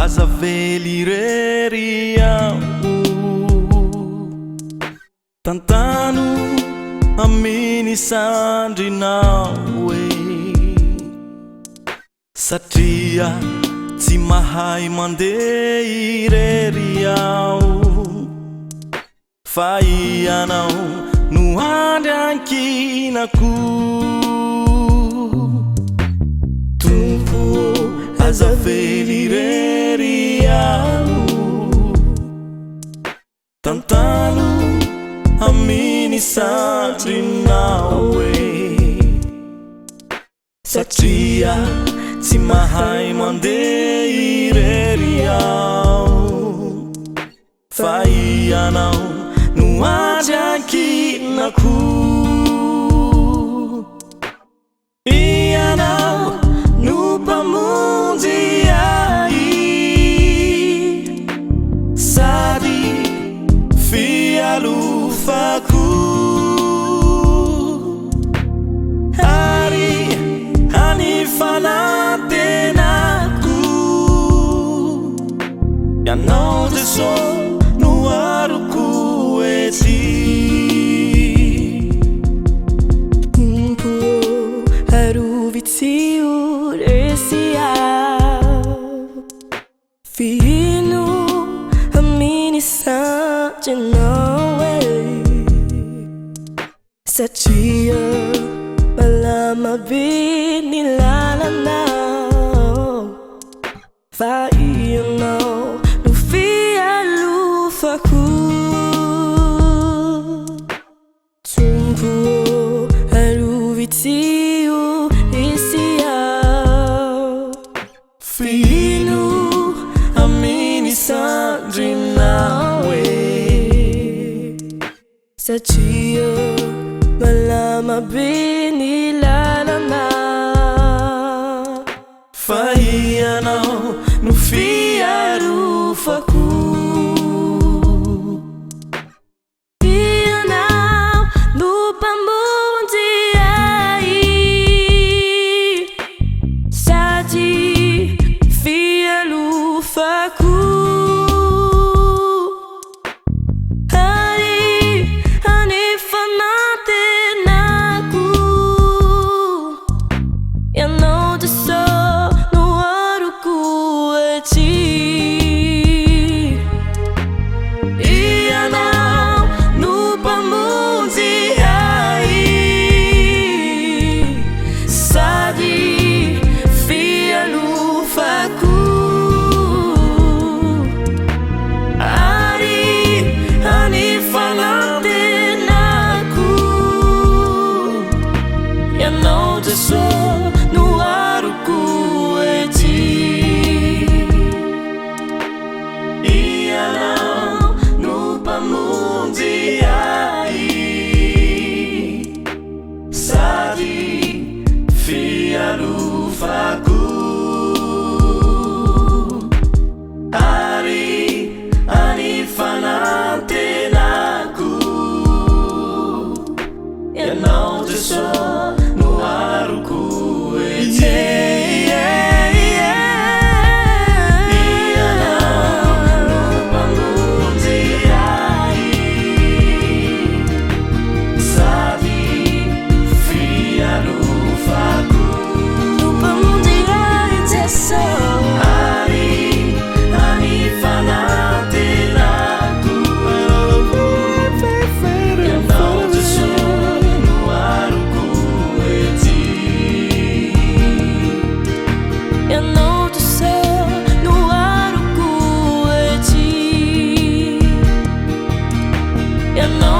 Azaveli reria tantano amini sandri nawe satria tsy mahay mandeha irery aho fa ianao no andry ankinako tompo azavely irery aho tantano aminy sandry nawe satria tsy mahay mandeha irery aho fa ianao no andry ankinako ianao no mpamonjy ahy sady fialofako ary hanifanantenako ianao Jesosy no aroko ety Tompo arovitsio resy aho fino aminy sandry nawe satria malama be ny lalanao fa ianao no fialofako tompo arovitsio resy aho fino aminy sandry nawe satria malama be ny lalanao fa ianao no fialofako ianao no mpamonjy ahy sady fialofako ary hanifanantenako ianao Jesosy no aroko ety ianao no mpamonjy ahy sady fialofako ary hanifanantenako ianao Jesosy no aroko ety ianao no mpamonjy ahy sady fialofako ary hanifanantenako ianao Jesosy no aroko ety you know